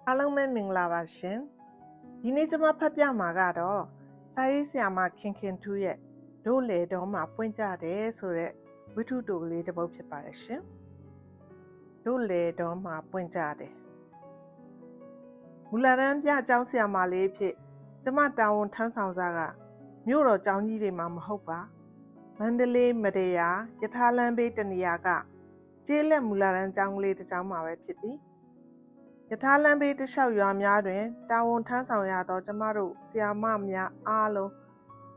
အားလုံးပဲမင်္ဂလာပါရှင်ဒီနေ့ကျွန်မဖတ်ပြမှာကတော့စာရေးဆရာမခင်ခင်ထူးရဲ့တို့လေတော့မှပွင့်ကြတယ်ဆိုတဲ့ဝိထုတိုကလေးတစ်ပုဒ်ဖြစ်ပါတယ်ရှင်တို့လေတော့မှပွင့်ကြတယ်မူလာတန်းပြကျောင်းဆရာမလေးဖြစ်ကျွန်မတာဝန်ထမ်းဆောင်စားကမြို့တော်ကျောင်းကြီးတွေမှာမဟုတ်ပါမန္တလေးမရေယာယထာလမ်းဘေးတနေရာကကျေးလက်မူလာတန်းကျောင်းကလေးတစ်ကျောင်းမှာပဲဖြစ်သည်ယထာလမ်းဘေးတစ်လျှောက်ရွာများတွင်တာဝန်ထမ်းဆောင်ရသောကျမတို့ဆရာမများအားလုံး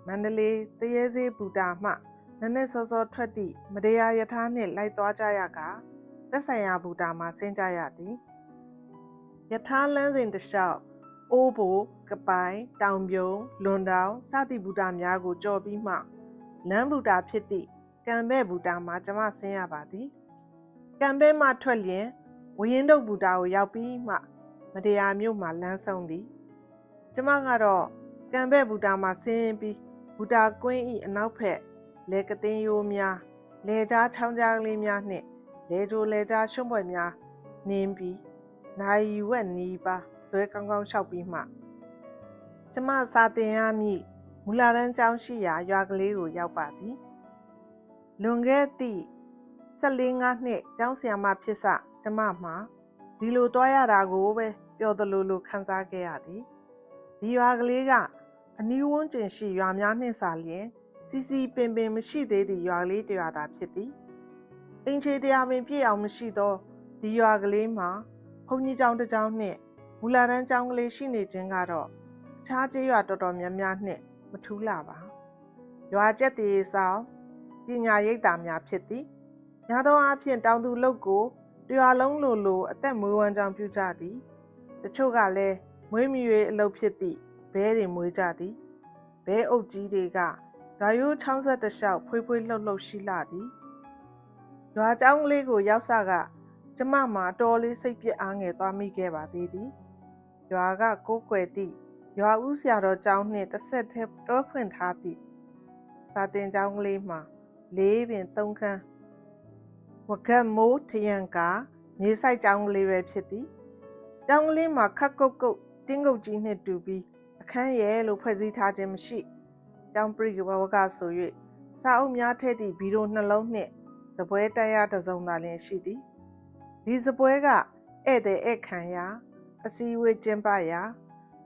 မန္တလေးတရေစေးဘူတာမှနည်းနည်းစောစောထွက်သည့်မရေယာယထာနှင့်လိုက်သွားကြရကသက်ဆိုင်ရာဘူတာမှာဆင်းကြရသည်ယထာလမ်းစဉ်တစ်လျှောက်အိုးဘိုကပိုင်တောင်ပြုံးလွန်တောင်စသည့်ဘူတာများကိုကြော်ပြီးမှလမ်းဘူတာဖြစ်သည့်ကံပဲ့ဘူတာမှာကျမဆင်းရပါသည်ကံပဲ့မှထွက်လျင်ဝရင်တုတ်ဘူတာကိုရောက်ပြီးမှမတရားမြို့မှာလမ်းဆုံးသည်ကျမကတော့ကံပဲ့ဘူတာမှာဆင်းပြီးဘူတာကွင်းဤအနောက်ဘက်လေကသိန်းရိုးများလေကြားချောင်းကြားကလေးများနှင့်လေကြိုလေကြားရှုံးပွဲများနင်းပြီးနိုင်ဝက်နီးပါဇွဲကောင်းကောင်းလျှောက်ပြီးမှကျမစာတင်ရမည့်မူလာတန်းကျောင်းရှိရာရွာကလေးကိုရောက်ပါသည်လွန်ခဲ့သည့်14-5နှစ်ကျောင်းဆရာမဖြစ်စကျမမှာဒီလိုတွားရတာကိုပဲပျော်သလိုခံစားခဲ့ရသည်ဒီရွာကလေးကအနီးဝန်းကျင်ရှိရွာများနှင့်စာလျင်စီစီပင်ပင်မရှိသေးသည့်ရွာကလေးတစ်ရွာသာဖြစ်သည်အင်ချေတရားပင်ပြည့်အောင်မရှိသောဒီရွာကလေးမှာဘုန်းကြီးကျောင်းတစ်ကျောင်းနှင့်မူလာတန်းကျောင်းကလေးရှိနေခြင်းကတော့အခြားကျေးရွာတော်တော်များများနှင့်မထူးလှပါရွာကျက်တည်ဆောင်ပညာရိပ်သာများဖြစ်သည်များသောအားဖြင့်တောင်သူလုပ်ကိုတရွာလုံးလိုအသက်မွေးဝမ်းကြောင်းပြုကြသည်တချို့ကလည်းမွေးမြူရေးအလုပ်ဖြစ်သည့်ဘဲတွေမွေးကြသည်ဘဲအုပ်ကြီးတွေကဓာရိုးချောင်းဆက်တစ်လျှောက်ဖွေးဖွေးလှုပ်လှုပ်ရှိလာသည်ရွာကျောင်းကလေးကိုရောက်စကကျမမှာအတော်လေးစိတ်ပြစ်အားငယ်သွားမိခဲ့ပါသေးသည်ရွာကကိုးကွယ်သည့်ရွာဦးဆရာတော်ကျောင်းနှင့်တစ်ဆက်တည်းတောဖွင့်ထားသည့်စာတင်ကျောင်းကလေးမှာလေးပင်သုံးခန်းဝကတ်မိုးထရန်ကမြေဆိုင်ကျောင်းကလေးပဲဖြစ်သည်ကျောင်းကလေးမှာခက်ကုတ်ကုတ်တင်းကုတ်ကြီးနှင့်တူပြီးအခန်းရဲလို့ဖွဲ့စည်းထားခြင်းမရှိကျောင်းပရိကဘဝကဆို၍စာအုပ်များထည့်သည့်ဗီဒီယိုနှလုံးနှင့်စပွဲတန်းရတစ်စုံသာလျှင်ရှိသည်ဒီစပွဲကဧည့်သည်ဧည့်ခံရာအစည်းအဝေးကျင်းပရာ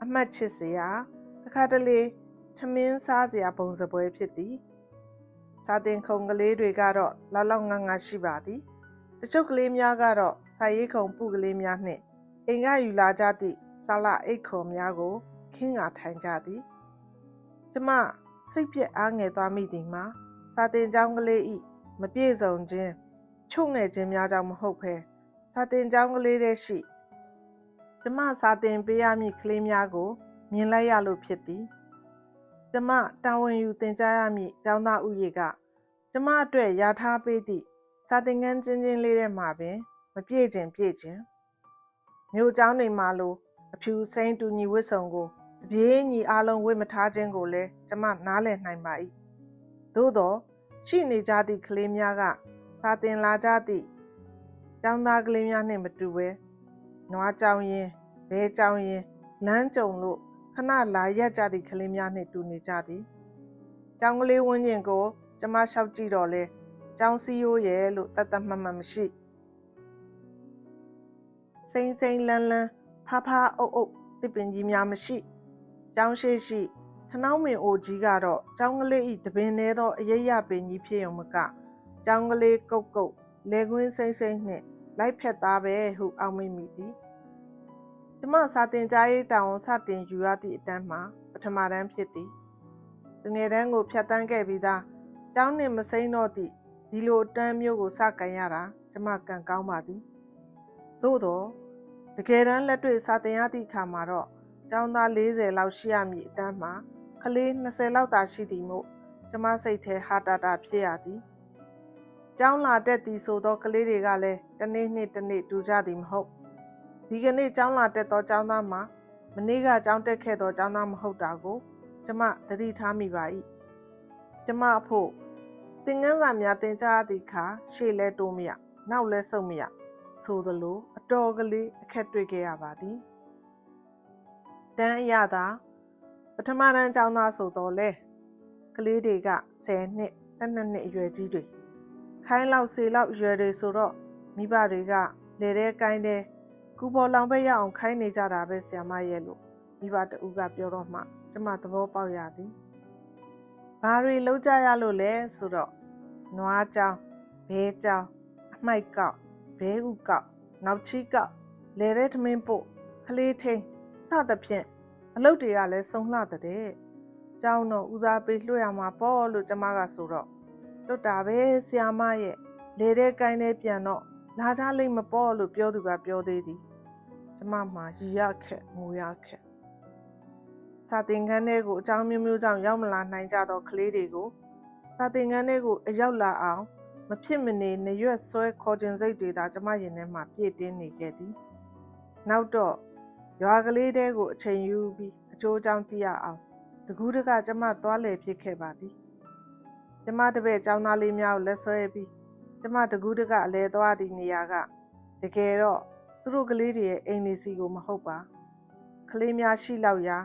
အမှတ်ချစ်စရာတစ်ခါတလေထမင်းစားစရာပုံစပွဲဖြစ်သည်စာတင်ခုံကလေးတွေကတော့လောက်ငါရှိပါသည်တချို့ကလေးများကတော့စာရေးခုံပုကလေးများနှင့်အိမ်ကယူလာကြသည့်ဆလာအိတ်ခုံများကိုခင်းကာထိုင်ကြသည်ကျမစိတ်ပြက်အားငယ်သွားမိသည်မှာစာတင်ကျောင်းကလေးဤမပြည့်စုံခြင်းချုံငယ်ခြင်းများကြောင့်မဟုတ်ဘဲစာတင်ကျောင်းကလေးတည်းရှိကျမစာတင်ပေးရမည့်ကလေးများကိုမြင်လိုက်ရလို့ဖြစ်သည်ကျမတာဝန်ယူသင်ကြားရမည့်ကျောင်းသားဥယေကကျမအတွက်ရာထားပေးသည့်စာသင်ခန်းချင်းလေးထဲမှာပင်မပြည့်ခြင်းမြို့ကျောင်းတွေမှာလိုအဖြူစိမ်းတူညီဝတ်စုံကိုတပြေးညီအားလုံးဝတ်မထားခြင်းကိုလည်းကျမနားလည်နိုင်ပါ၏သို့သောရှိနေကြသည့်ကလေးများကစာသင်လာကြသည့်ကျောင်းသားကလေးများနှင့်မတူဘဲနွားကျောင်းရင်ဘဲကျောင်းရင်လမ်းကြုံလို့ခဏလာရက်ကြသည့်ကလေးများနှင့်တူနေကြသည်ကျောင်းကလေးဝန်းကျင်ကိုကျမလျှောက်ကြည့်တော့လဲကျောင်းစည်းရိုးရဲ့လို့တတ်မှတ်မရှိစိမ့်လန်းဖားအုပ်တစ်ပင်ကြီးများမရှိကျောင်းရှိထနှောင်းမင်အိုကြီးကတော့ကျောင်းကလေးဤတပင်သေးသောအရိပ်ရပင်ကြီးဖြစ်ုံမကကျောင်းကလေးကုတ်လဲကွင်းစိမ့်နှင့်လိုက်ဖြတ်သားပဲဟုအောက်မေ့မိသည်ကျမစာတင်ကြားရေးတာဝန်စတင်ယူရသည့်အတန်းမှာပထမတန်းဖြစ်သည်တငယ်တန်းကိုဖြတ်တန်းခဲ့ပြီးသားကျောင်းနှင့်မစိမ့်တော့သည့်ဒီလိုအတန်းမျိုးကိုစကန်ရတာကျမကံကောင်းပါသည်သို့သောတကယ်တမ်းလက်တွေ့စာတင်ရသည့်အခါမှာတော့ကျောင်းသား40လောက်ရှိရမည့်အတန်းမှာကလေး20လောက်သာရှိသည်မို့ကျမစိတ်ထဲဟာတာဖြစ်ရသည်ကျောင်းလာတက်သည်ဆိုသောကလေးတွေကလည်းတနေ့နှင့်တနေ့တူကြသည်မဟုတ်ဒီကနေ့ကျောင်းလာတက်သောကျောင်းသားမှာမနေ့ကကျောင်းတက်ခဲ့သောကျောင်းသားမဟုတ်တာကိုကျမသတိထားမိပါ၏ကျမအဖို့သင်ခန်းစာများသင်ကြားသည့်အခါရှေ့လဲတိုးမရနောက်လဲဆုတ်မရဆိုသလိုအတော်ကလေးအခက်တွေ့ခဲ့ရပါသည် တန်းအရသာပထမတန်းကျောင်းသားဆိုတော့လေကလေးတွေက10နှစ်12နှစ်အရွယ်ကြီးတွေခိုင်းလောက်စေလောက်ရွယ်တွေဆိုတော့မိဘတွေကလေတဲ့ကိုင်းတဲ့ကူပေါ်လောင်ပဲရအောင်ခိုင်းနေကြတာပဲဆရာမရဲ့လို့မိဘတူကပြောတော့မှကျမသဘောပေါက်ရသည်ဘာတွေလုပ်ကြရလို့လဲဆိုတော့နွားကြောင်ဘဲကြောင်အမိုက်ကောက်ဘဲဥကောက်နောက်ချီကောက်လေတဲ့ထမင်းပို့ကလေးထိန်စသဖြင့်အလုပ်တွေကလည်းစုံလှတဲ့ကျောင်းတော့ဦးစားပေးလွှတ်ရမှာပေါ့လို့ကျမကဆိုတော့လွတ်တာပဲဆရာမရဲ့လေတဲ့ကိုင်းတဲ့ပြန်တော့လာကြလိမ့်မပေါ့လို့ပြောသူကပြောသေးသည်ကျမမှာရီရခက်ငိုရခက်စာသင်ခန်းထဲကိုအကြောင်းမျိုးမျိုးကြောင့်ရောက်မလာနိုင်ကြတော့ကလေးတွေကိုစာသင်ခန်းထဲကိုအရောက်လာအောင်မဖြစ်မနေနရွက်ဆွဲခေါ်ခြင်းစိတ်တွေသာကျမရင်ထဲမှာပြည့်တင်းနေခဲ့သည်နောက်တော့ရွာကလေးတဲကိုအချိန်ယူပြီးအချိုးအကြောင်းသိရအောင်တကူးတကကျမသွားလေဖြစ်ခဲ့ပါသည်ကျမတပည့်ကျောင်းသားလေးများကိုလက်ဆွဲပြီးကျမတကူးတကအလဲသွားသည့်နေရာကတကယ်တော့သူတို့ကလေးတွေရဲ့အိမ်နေစီကိုမဟုတ်ပါကလေးများရှိလောက်ရာ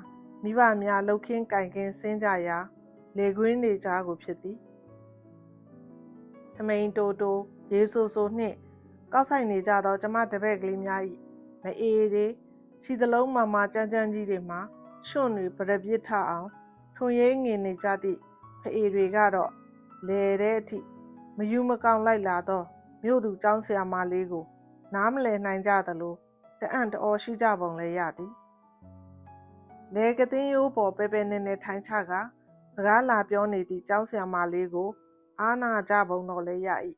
မိဘများလှုပ်ခင်းကင်ခင်းဆင်းကြရာလေကွင်းနေကြကိုဖြစ်သည်ထမိန်တိုတိုရေဆူဆူနှင့်ကောက်ဆိုင်နေကြသောကျမတပည့်ကလေးများ၏မအေးတွေခြေသလုံးမာကြမ်းကြမ်းကြီးတွေမှာရွှွန့်တွေပရပြစ်ထအောင်ထွန်ရေးငင်နေကြသည့်ဖအေတွေကတော့လေတဲ့အထိမယူမကောင်းလိုက်လာတော့မြို့သူကျောင်းဆရာမလေးကိုနားမလည်နိုင်ကြသလိုတအံ့တအော်ရှိကြပုံလည်းရသည်လေကသိန်းရိုးပေါ်ပဲပဲနေနေထိုင်ချကစကားလာပြောနေသည့်ကျောင်းဆရာမလေးကိုအားနာကြပုံတော့လည်းရ၏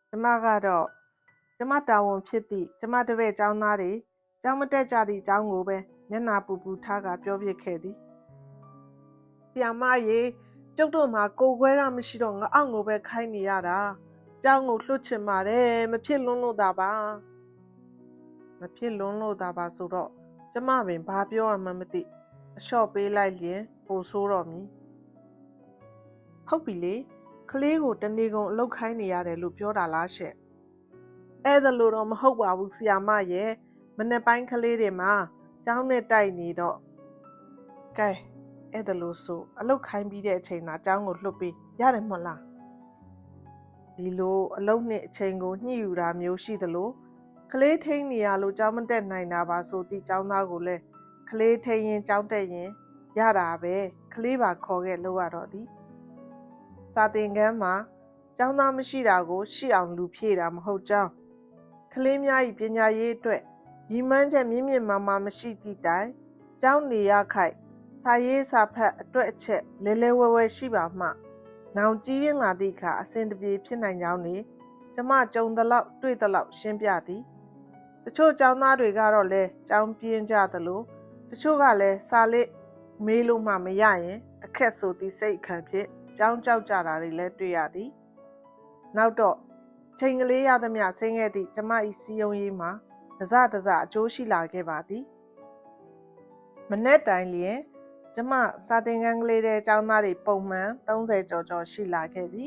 ကျမကတော့ကျမတာဝန်ဖြစ်သည့်ကျမတပည့်ကျောင်းသားတွေကျောင်းမတက်ကြသည့်ကျောင်းကိုပဲမျက်နာပူပူထားကပြောပြခဲ့သည်ဆရာမရေကျုပ်တို့မှာကိုယ်ခွဲကမရှိတော့ငါအောက်ကိုပဲခိုင်းနေရတာကျောင်းကိုလွှတ်ချင်ပါတယ်မဖြစ်လွန်းလို့သာပါမဖြစ်လွန်းလို့သာပါဆိုတော့ကျမပင်ဘာပြောရမှမသိအလျှော့ပေးလိုက်ရင်ပိုဆိုးတော့မည်ဟုတ်ပြီလေကလေးကိုတနေ့ကုန်အလုပ်ခိုင်းနေရတယ်လို့ပြောတာလားရှင့်အဲ့ဒါလို့တော့မဟုတ်ပါဘူးဆရာမရဲ့မနေ့ပိုင်းကလေးတွေမှာကျောင်းနဲ့တိုက်နေတော့ကဲအဲ့ဒါလို့ဆိုအလုပ်ခိုင်းပြီးတဲ့အချိန်သာကျောင်းကိုလွှတ်ပြီးရတယ်မဟုတ်လားဒီလိုအလုပ်နဲ့အချိန်ကိုညှိယူတာမျိုးရှိသလိုကလေးထိန်းနေရလို့ကျောင်းမတက်နိုင်တာပါဆိုသည့်ကျောင်းသားကိုလည်းကလေးထိန်းရင်ကျောင်းတက်ရင်ရတာပဲကလေးပါခေါ်ခဲ့လို့ရတော့သည်စာသင်ခန်းမှာကျောင်းသားမရှိတာကိုရှိအောင်လူဖြည့်တာမဟုတ်ကြောင်းကလေးများ၏ပညာရေးအတွက်ရည်မှန်းချက်မြင့်မြင့်မားမားမရှိသည့်တိုင်ကျောင်းနေရခိုက်စာရေးစာဖတ်အတွက်အချက်လဲလဲဝဲဝဲရှိပါမှနောင်ကြီးပြင်းလာသည့်အခါအစဉ်တပြေဖြစ်နိုင်ကြောင်းနေကျမကြုံသလောက်တွေ့သလောက်ရှင်းပြသည်တချို့ကျောင်းသားတွေကတော့လဲကျောင်းပြင်းကြသလိုတချို့ကလည်းစာလေးမေးလို့မှမရရင်အခက်ဆိုသည့်စိတ်ခံဖြင့်ကျောင်းကြောက်ကြတာတွေလည်းတွေ့ရသည်နောက်တော့ချိန်ကလေးရသမျှဆင်းခဲ့သည့်ကျမ၏စီယုံရေးမှာတစအကျိုးရှိလာခဲ့ပါသည်မနေ့တိုင်လျင်ကျမစာသင်ခန်းကလေးတဲ့ကျောင်းသားတွေပုံမှန်30ကျော်ရှိလာခဲ့ပြီ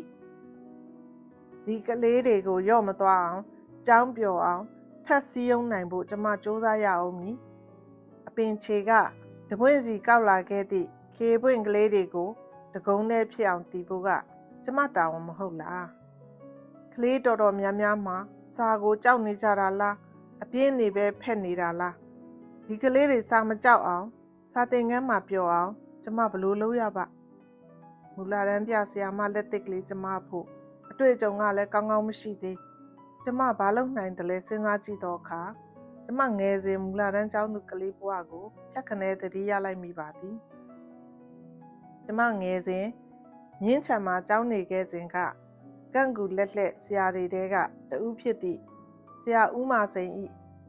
ဒီကလေးတွေကိုရော့မသွားအောင်ကျောင်းပျော်အောင်ထပ်စည်းရုံးနိုင်ဖို့ကျမစူးစမ်းရအောင်မည်အပင်ခြေကတပွင့်စီကောက်လာခဲ့သည့်ခေပွင့်ကလေးတွေကိုတကုံးနဲ့ဖြစ်အောင်တီးဖို့ကကျမတာဝန်မဟုတ်လားကလေးတော်တော်များများမှာစာကိုကြောက်နေကြတာလားအပြင်းနေပဲဖက်နေတာလားဒီကလေးတွေစာမကြောက်အောင်စာသင်ခန်းမှာပျော်အောင်ကျမဘလို့လုပ်ရပါမူလာတန်းပြဆရာမလက်သစ်ကလေးကျမဖို့အတွေ့အကြုံကလည်းကောင်းကောင်းမရှိသေးကျမဘာလုပ်နိုင်တယ်လဲစဉ်းစားကြည့်တော့အခါကျမငယ်စဉ်မူလာတန်းကျောင်းသူကလေးဘဝကိုဖြတ်ခနဲသတိရလိုက်မိပါသည်ကျမငယ်စဉ်မြင်းချံမှာကျောင်းနေခဲ့စဉ်ကကန့်ကူလက်လက်ဆရာတွေတဲကတဦးဖြစ်သည့်ဆရာဦးမာစိန်ဤ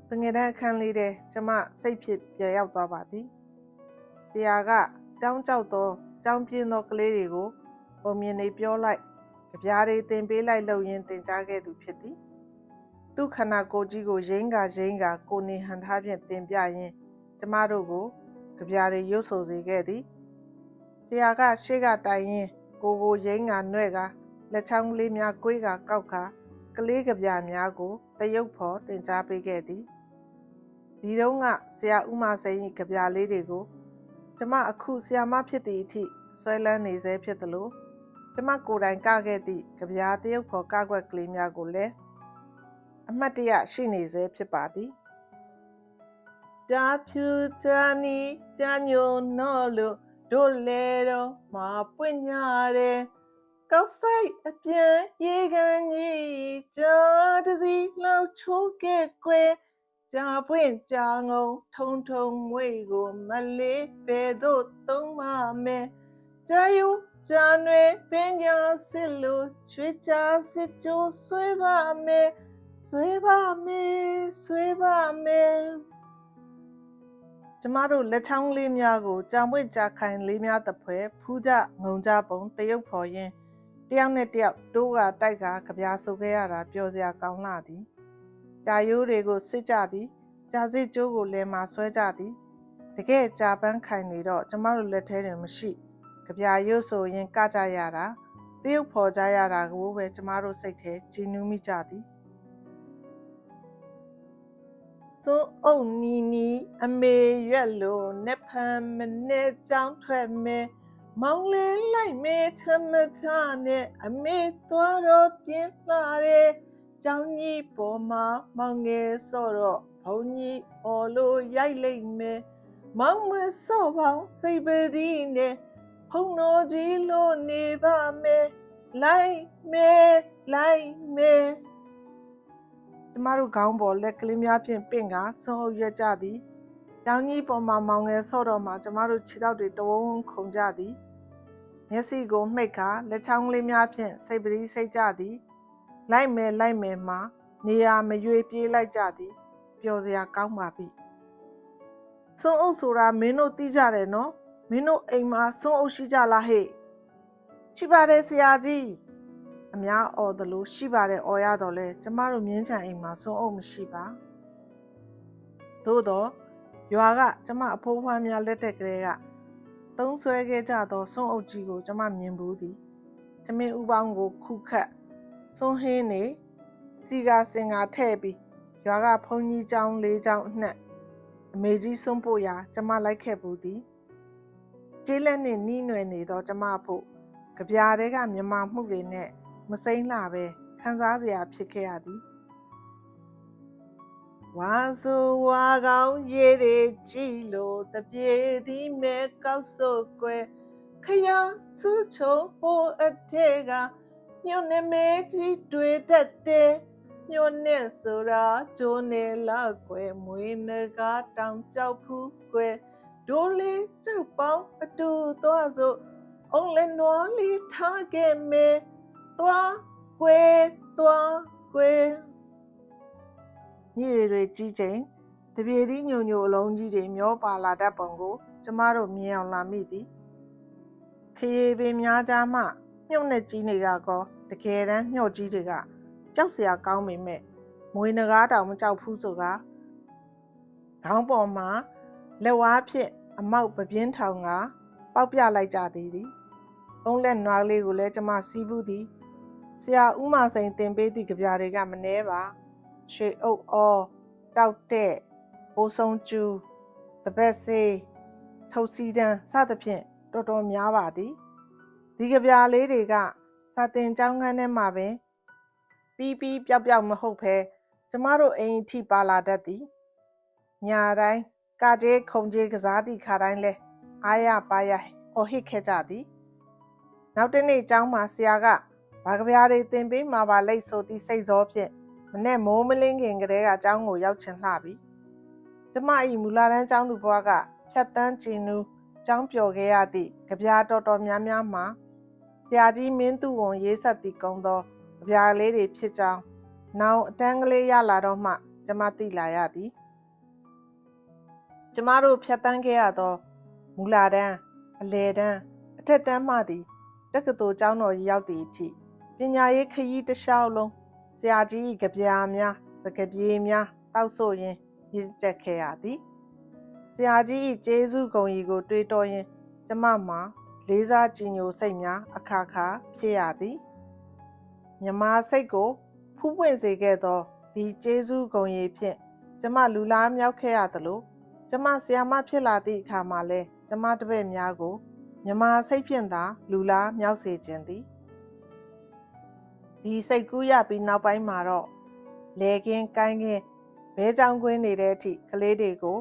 တငယ်တန်းအခန်းလေးထဲကျမစိတ်ဖြစ်ပြန်ရောက်သွားပါသည်ဆရာကကျောင်းကြောက်သောကျောင်းပြင်းသောကလေးတွေကိုပုံမြင်နေပြောလိုက်ကြပြားတွေတင်ပေးလိုက်လို့ရင်းတင်ကြားခဲ့သူဖြစ်သည်သူခန္ဓာကိုယ်ကြီးကိုရိမ့်ကကိုနေဟန်ထားဖြင့်တင်ပြရင်းကျမတို့ကိုကြပြားတွေရွတ်ဆိုစေခဲ့သည်ဆရာကရှေ့ကတိုင်ရင်ကိုရိမ့်ကနှဲ့ကလက်ချောင်းကလေးများကွေးကကောက်ကလေးကြပြားများကိုတရုပ်ဖော်တင်ကြားပေးခဲ့သည် ဒီတော့ကဆရာဥမစိန်၏ကြပြလေးတွေကိုကျမအခုဆရာမဖြစ်သည့်အထိဆွဲလန်းနေစေဖြစ်သလိုကျမကိုယ်တိုင်ကခဲ့သည့်ကြပြတရုပ်ဖော်ကကွက်ကလေးများကိုလည်းအမှတ်တရရှိနေစေဖြစ်ပါသည်ကြာဖြူကြာနီကြာညိုနော်လို့တို့လေတော့မပွင့်ညာတယ်ကောက်ဆိုင်အပြန်ရေကန်ကြီးကြာတစီလောက်ချိုးခဲ့ကွယ်ကြာပွင့်ကြာငုံထုံထုံမွေကိုမလေးပဲတို့သုံးပါမယ်ကြာယူကြာနွယ်ပင်ညာစစ်လို့ရွှေကြာစစ်ကြိုးဆွဲပါမယ်ဆွဲပါမယ်ကျမတို့လက်ချောင်းလေးများကိုကြောင်ပွင့်ကြာခိုင်လေးများတစ်ဖွဲဖူးကြငုံကြပုံတရုပ်ဖော်ရင်းတယောက်နဲ့တယောက်တိုးကတိုက်ကကြပြဆိုခဲ့ရတာပျော်စရာကောင်းလာသည်ကြာရိုးတွေကိုစစ်ကြသည်ကြာစစ်ကျိုးကိုလည်းမှဆွဲကြသည်တကယ်ကြာပန်းခိုင်နေတော့ကျမတို့လက်ထဲတွင်မရှိကြပြရိုးဆိုရင်ကကြရတာတရုပ်ဖော်ကြရတာကိုပဲကျမတို့စိတ်ထဲကြည်နူးမိကြသည်စွန်းအုပ်နီအမေရွက်လို့နှက်ဖန်မနဲ့ကြောင်းထွက်မယ်မောင်လေးလိုက်မေထမထနဲ့အမေသွားတော့ပြင်းလာတယ်ကျောင်းကြီးပေါ်မှာမောင်ငယ်စော့တော့ဘုံကြီးအော်လို့ရိုက်လိုက်မယ်မောင်မစော့ပေါင်းစိတ်ပတိနဲ့ဖုံတော်ကြီးလို့နေပါမယ်လိုက်မယ်ကျမတို့ခေါင်းပေါ်လက်ကလေးများဖြင့်ပင့်ကဆွန်းအုပ်ရွက်ကြသည်ကျောင်းကြီးပေါ်မှာမောင်ငယ်ဆော့တော့မှကျမတို့ခြေထောက်တွေတဝုံခုန်ကြသည်မျက်စိကိုမှိတ်ခါလက်ချောင်းလေးများဖြင့်စိတ်ပတိစိတ်ကြသည်လိုက်မယ်မှာနေရာမရွေပြေးလိုက်ကြသည်ပျော်စရာကောင်းပါပြီဆွန်းအုပ်ဆိုတာမင်းတို့သိကြတယ်နော်မင်းတို့အိမ်မှာဆွန်းအုပ်ရှိကြလားဟဲ့ရှိပါတယ်ဆရာကြီးအများအော်သလိုရှိပါတယ်အော်ရတော့လဲကျမတို့မြင်းချံအိမ်မှာဆွန်းအုပ်မရှိပါသို့တော့ရွာကကျမအဖိုးဖွားများလက်ထက်ကလေးကသုံးဆွဲခဲ့ကြသောဆွန်းအုပ်ကြီးကိုကျမမြင်ဘူးသည်ထမင်းဥပေါင်းကိုခုခတ်ဆွန်းဟင်းနေစီကာစင်ကာထဲ့ပြီးရွာကဘုန်းကြီးကျောင်း၄ကျောင်းအနှံ့အမေကြီးဆွန်းပို့ရာကျမလိုက်ခဲ့ဘူးသည်ကျေးလက်နှင့်နှီးနွယ်နေသောကျမဖို့ကြပြားတွေကမြမမှုတွေနဲ့မစိမ့်လှပဲခံစားစရာဖြစ်ခဲ့ရသည်ဝါဆိုဝါကောင်းရေးတွေကြည့်လို့တပြေသည်မဲ့ကောက်စို့ကွယ်ခရစုချုံဟိုအထက်ကညွန့်နေမေကြီးတွေ့တတ်တယ်ညွန့်နေဆိုတာကျိုးနေလာကွယ်မွေးနဂါတောင်ကြောက်ဖူးကွယ်ဒိုးလေးကြောက်ပေါင်းအတူသွားစို့အုံးလည်းနွားလေးထားခဲ့မယ်သွားကွယ်ညည်တွေကြီးချိန်တပြေသည်ညိုညိုအလုံးကြီးတွေမျောပါလာတတ်ပုံကိုကျမတို့မြင်အောင်လာမိသည်ခရီးပင်များကြားမှမြုပ်နဲ့ကြီးတွေကကောတကယ်တမ်းမျှော့ကြီးတွေကကြောက်စရာကောင်းပေမဲ့မွေနဂါးတောင်မကြောက်ဘူးဆိုကခေါင်းပေါ်မှာလက်ဝါးဖြင့်အမောက်ပပြင်းထောင်ကပေါက်ပြလိုက်ကြသည်အုံးလက်နွားလေးကိုလည်းကျမစီးဘူးသည်ဆရာဥမစိန်တင်ပေးသည့်ကြပြားတွေကမနှဲပါရွှေအုပ်အောတောက်တဲ့ဘိုးဆုံးကျူးတပတ်စေးထုတ်စီတန်းစသဖြင့်တော်တော်များပါသည်ဒီကြပြားလေးတွေကစာတင်ကျောင်းခန်းထဲမှာပင်ပြီးပျောက်မဟုတ်ဘဲကျမတို့အိမ်အထိပါလာတတ်သည်ညာတိုင်းကကြေးခုံကြေးကစားသည့်ခါတိုင်းလဲအားရပါရဟော်ဟစ်ခဲ့ကြသည်နောက်တစ်နေ့ကျောင်းမှာဆရာကဘာကြပြားတွေသင်ပေးမှာပါလိမ့်ဆိုသည့်စိတ်စောဖြင့်မနဲ့မိုးမလင်းခင်ကတည်းကကျောင်းကိုရောက်ချင်လှပြီကျမ၏မူလာတန်းကျောင်းသူဘွားကဖြတ်တန်းကျင်နူးကျောင်းပျော်ခဲ့ရသည့်ကြပြားတော်များများမှာဆရာကြီးမင်းသူဝန်ရေးဆက်သည့်ကုန်းသောကြပြားလေးတွေဖြစ်ကြောင်းနောင်အတန်းကလေးရလာတော့မှကျမသိလာရသည်ကျမတို့ဖြတ်တန်းခဲ့ရသောမူလာတန်းအလယ်တန်းအထက်တန်းမှသည်တက္ကသိုလ်ကျောင်းတော်ရောက်သည့်အထိပညာရေးခရီးတစ်လျှောက်လုံးဆရာကြီး၏ကြပြားများစကားပြေများတောက်ဆိုရင်းရည်ကျက်ခဲ့ရသည်ဆရာကြီး၏ကျေးဇူးဂုဏ်ကြီးကိုတွေးတောရင်းကျမမှာလေးစားကြည်ညိုစိတ်များအခါခါဖြစ်ရသည်မြမစိတ်ကိုဖူးပွင့်စေခဲ့သောဒီကျေးဇူးဂုဏ်ကြီးဖြင့် ကျမလူလားမြောက်ခဲ့ရသလိုကျမဆီယာမဖြစ်လာသည့်အခါမှာလဲကျမတပည့်များကိုမြမစိတ်ဖြင့်သာလူလားမြောက်စေခြင်းသည်ဒီစိတ်ကူးရပြီးနောက်ပိုင်းမှာတော့လေကင်းကိုင်းကင်းဘဲကြောင်ကွင်းနေတဲ့အထိကလေးတွေကို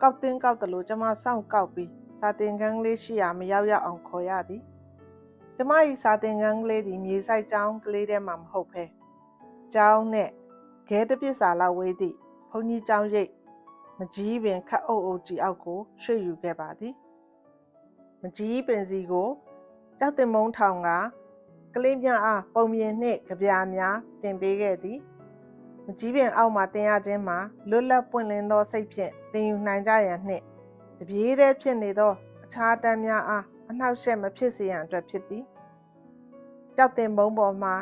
ကောက်တင်းကောက်သလိုကျမစောင့်ကောက်ပြီးစာတင်ခန်းကလေးရှိရာမရောက်ရောက်အောင်ခေါ်ရသည်ကျမ၏စာတင်ခန်းကလေးသည်မြေဆိုင်ကျောင်းကလေးထဲမှာမဟုတ်ဘဲကျောင်းနဲ့ခဲတပစ်စာလောက်ဝေးသည့်ဘုန်းကြီးကျောင်းရိပ်မကြီးပင်ခတ်အုပ်အုပ်ကြီးအောက်ကိုရွှေ့ယူခဲ့ပါသည်မကြီးပင်စီကိုကြောက်တင်မုံထောင်ကကလေးများအားပုံပြင်နှင့်ကြပြာများတင်ပေးခဲ့သည်မကြီးပင်အောက်မှတင်ရခြင်းမှာလွတ်လပ်ပွင့်လင်းသောစိတ်ဖြင့်တင်ယူနိုင်ကြရန်နှင့်တပြေးတည်းဖြစ်နေသောအခြားတန်းများအားအနှောက်အယှက်မဖြစ်စေရန်အတွက်ဖြစ်သည်ကြောက်တင်မုံပေါ်မှာ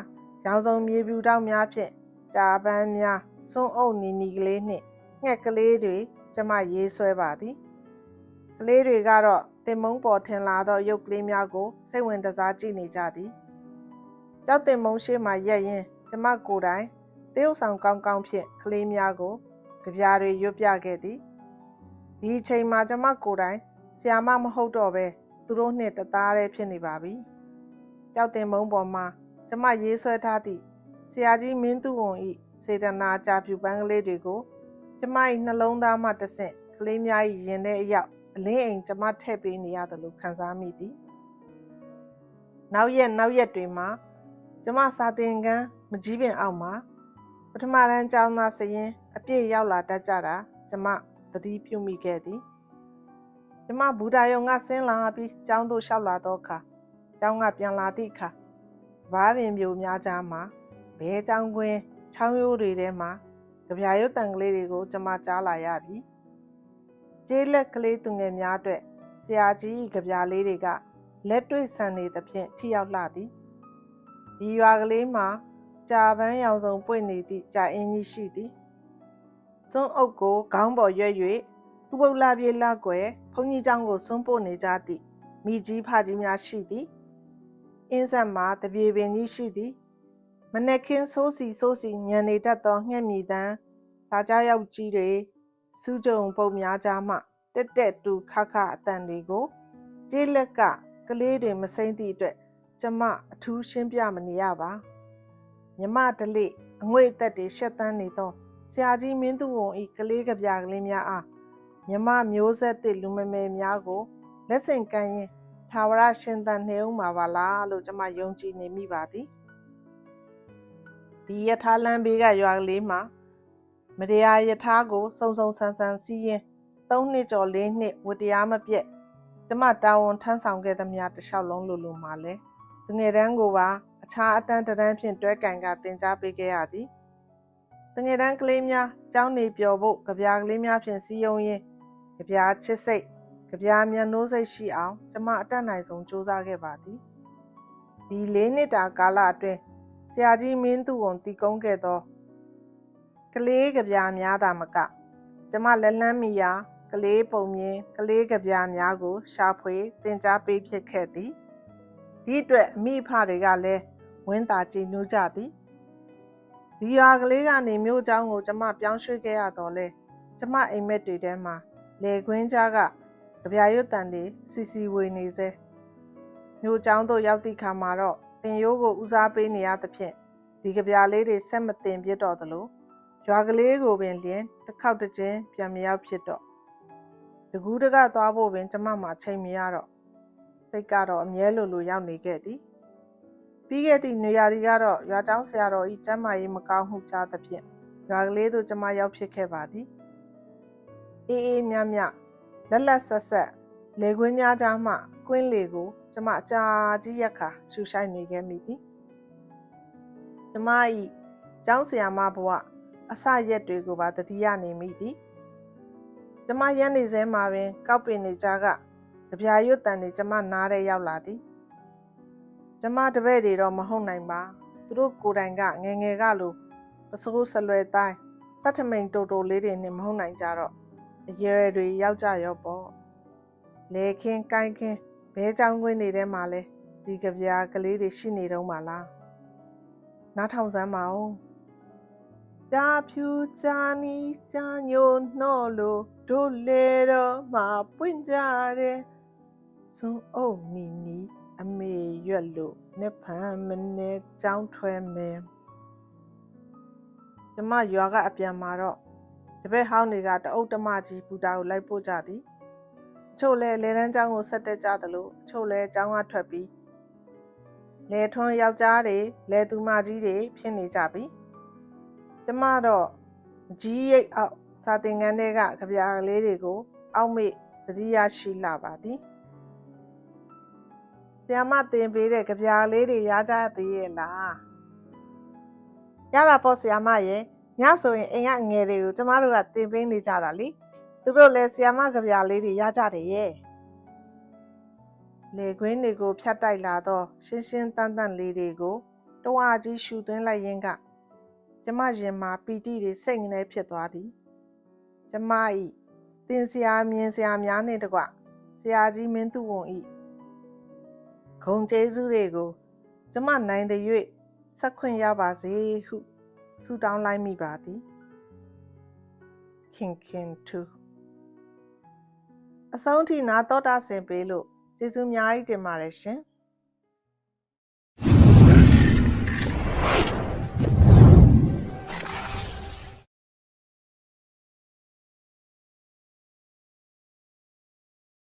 ရောင်စုံမြေပြူတောက်များဖြင့်ကြာပန်းများစွန်းအုပ်နီကလေးနှင့်ငှက်ကလေးတွေကျမရေးဆွဲပါသည်ကလေးတွေကတော့တင်မုံပေါ်ထင်လာသောရုပ်ကလေးများကိုစိတ်ဝင်တစားကြည့်နေကြသည်ကြောက်တင်မုံရှိမှရက်ရင်ကျမကိုယ်တိုင်တရုတ်ဆောင်ကောင်းကောင်းဖြင့်ကလေးများကိုကြပြာတွေရွတ်ပြခဲ့သည်ဒီအချိန်မှာကျမကိုယ်တိုင်ဆရာမမဟုတ်တော့ပဲသူတို့နှင့်တသားတည်းဖြစ်နေပါပြီကြောက်တင်မုံပေါ်မှာကျမရေးဆွဲထားသည့်ဆရာကြီးမင်းသူဝန်၏စေတနာကြာပြူပန်းကလေးတွေကိုကျမ၏နှလုံးသားမှတဆင့်ကလေးများ၏ရင်ထဲအရောက်အလင်းအိမ်ကျမထည့်ပေးနေရတယ်လို့ခံစားမိသည်နောက်ရက်တွေမှာကျမစာသင်ခန်းမကြီးပင်အောက်မှာပထမတန်းကျောင်းသားစရင်အပြည့်ရောက်လာတတ်ကြတာကျမသတိပြုမိခဲ့သည်ကျမဘူတာယုံကဆင်းလာပြီးကျောင်းသို့လျှောက်လာသောအခါကျောင်းကပြန်လာသည့်အခါစပါးပင်ပြိုများကြားမှာဘဲကျောင်းကွင်းချောင်းရိုးတွေထဲမှာကြပြာရုပ်တံကလေးတွေကိုကျမကြားလာရပြီကျေးလက်ကလေးသူငယ်များအတွက်ဆရာကြီး၏ကြပြာလေးတွေကလက်တွေ့ဆန်နေသဖြင့်ထိရောက်လှသည်ဒီရွာကလေးမှာကြာပန်းရောင်စုံပွင့်နေသည့်ကြာအင်းကြီးရှိသည်စွန်းအုပ်ကိုခေါင်းပေါ်ရွက်၍ဥပုပ်လပြေလကွယ်ဘုန်းကြီးကျောင်းကိုစွန့်ပို့နေကြသည့်မိကြီးဖကြီးများရှိသည်အင်းဆက်မှာတပြေပင်ကြီးရှိသည်မနက်ခင်းဆိုးစီညံနေတတ်သောငှက်မြည်တန်းစာကြားရောက်ကြီးတွေစူးကြုံပုံများကြားမှတက်တူခအတန်တွေကိုကျေးလက်ကကလေးတွေမစိမ့်သည့်အတွက်ကျမအထူးရှင်းပြမနေရပါမြမဒလိအငွေ့အသက်တွေရှက်တန်းနေသောဆရာကြီးမင်းသူဝန်ဤကလေးကပြကလေးများအားမြမမျိုးဆက်သစ်လူမမယ်များကိုလက်ဆင့်ကမ်းရင်ထာဝရရှင်သန်နေဦးမှာပါလားလို့ကျမယုံကြည်နေမိပါသည်ဒီယထာလမ်းဘေးကရွာကလေးမှာမတရားယထာကိုစုံဆန်စီးရင်3 နှစ်ကျော်4 နှစ်ဝတရားမပြတ်ကျမတာဝန်ထမ်းဆောင်ခဲ့သမျှတစ်လျှောက်လုံးလိုမှာလဲသူငယ်တန်းကိုပါအခြားအတန်းတန်းဖြင့်တွဲကန်ကတင် जा ပေးခဲ့ရသည်သူငယ်တန်းကလေးများကျောင်းနေပျော်ဖို့ကြပြားကလေးများဖြင့်စီးရုံရင်းကြပြားချစ်စိတ်ကြပြားမျက်နှိုးစိတ်ရှိအောင်ကျမအတတ်နိုင်ဆုံးစူးစမ်းခဲ့ပါသည်ဒီ4 နှစ်တာကာလအတွင်းဆရာကြီးမင်းသူဝန်တည်ကုန်းခဲ့သောကလေးကြပြားများသာမကကျမလက်လန်းမီယာကလေးပုံမြင်ကလေးကြပြားများကိုရှာဖွေသင်ကြားပေးဖြစ်ခဲ့သည်ဒီအတွက်အမိဖတွေကလည်းဝင်းသာကြည်နူးကြသည်ဒီရွာကလေးကနေမြို့ကျောင်းကိုကျမပြောင်းရွှေ့ခဲ့ရတော့လဲကျမအိမ်မက်တွေထဲမှာလေကွင်းကြားကကြပြာရွတ်တန်တွေစီဝေနေစေမြို့ကျောင်းတို့ရောက်သည့်ခါမှာတော့တင်ရိုးကိုဦးစားပေးနေရသဖြင့်ဒီကြပြာလေးတွေဆက်မတင်ပြတော့သလိုရွာကလေးကိုပင်လျင်တစ်ခေါက်တစ်ချင်းပြန်မရောက်ဖြစ်တော့တကူးတကသွားဖို့ပင်ကျမမှချိန်မရတော့စိတ်ကတော့အမြဲလိုရောက်နေခဲ့သည်ပြီးခဲ့သည့်နေရာဒီကတော့ရွာကျောင်းဆရာတော်ဤကျမ်းမာရေးမကောင်းမှုကြားသဖြင့်ရွာကလေးသို့ကျမရောက်ဖြစ်ခဲ့ပါသည်အေးမြလက်ဆက်လေကွင်းများကြားမှကွင်းလေကိုကျမအကြာကြီးရက်ခါရှူဆိုင်နေခဲ့မိသည်ကျမဤကျောင်းဆရာမဘဝအစရက်တွေကိုပါတတိယနေမိသည်ကျမရက်နေစဲမှာပင်ကောက်ပင်နေကြကကြပြာရွတ်တန်တွေကျမနားထဲရောက်လာသည်ကျမတပည့်တွေတော့မဟုတ်နိုင်ပါသူတို့ကိုယ်တိုင်ကငယ်ကလိုပစိုးဆလွယ်တိုင်းစက်ထမိန်တိုလေးတွေနဲ့မဟုတ်နိုင်ကြတော့အရွယ်တွေရောက်ကြရောပေါ့လေခင်းကိုင်းခင်းဘဲချောင်းကွင်းတွေထဲမှာလဲဒီကြပြာကလေးတွေရှိနေတော့မှလားနားထောင်စမ်းပါဦး ကြာဖြူကြာနီးကြာညိုနှော့လို့တို့လေတော့မှပွင့်ကြတယ်စွန်းအုပ်နီနီအမေရွက်လို့နှစ်ဖန်မနဲ့ကြောင်းထွဲမယ်ကျမရွာကအပြန်မှာတော့တပည့်ဟောင်းတွေကတအုပ်တမကြီးဘူတာကိုလိုက်ပို့ကြသည်အချို့လဲလေတန်းကျောင်းကိုဆက်တက်ကြသလိုအချို့လဲကျောင်းကထွက်ပြီးလေထွန်းယောက်ျားတွေလေသူမကြီးတွေဖြစ်နေကြပြီကျမတော့ကြီးရိပ်အောက်စာသင်ခန်းထဲကကြပြာကလေးတွေကိုအောက်မေ့သတိရရှိလာပါသည်ဆရာမသင်ပေးတဲ့ကြပြာလေးတွေရကြသေးရဲ့လားရတာပေါ့ဆရာမရဲ့ညဆိုရင်အိမ်ကအငယ်တွေကိုကျမတို့ကသင်ပေးနေကြတာလေသူတို့လည်းဆရာမကြပြာလေးတွေရကြတယ်ရဲ့လေကွင်းတွေကိုဖြတ်တိုက်လာတော့ရှင်းရှင်းတန်းတန်းလေးတွေကိုတဝါကြီးရှူသွင်းလိုက်ရင်းကကျမရင်မှာပီတိတွေစိတ်ငလဲဖြစ်သွားသည်ကျမ၏သင်ဆရာမြင်ဆရာများနှင့်တကွဆရာကြီးမင်းသူဝန်၏ဂုံကျေးဇူးတွေကိုကျမနိုင်တဲ့၍ဆက်ခွင့်ရပါစေဟုဆုတောင်းလိုက်မိပါသည်ခင်ခင်ထူအဆုံးထိနာတော်တာဆင်ပေးလို့ကျေးဇူးများကြီးတင်ပါတယ်ရှင်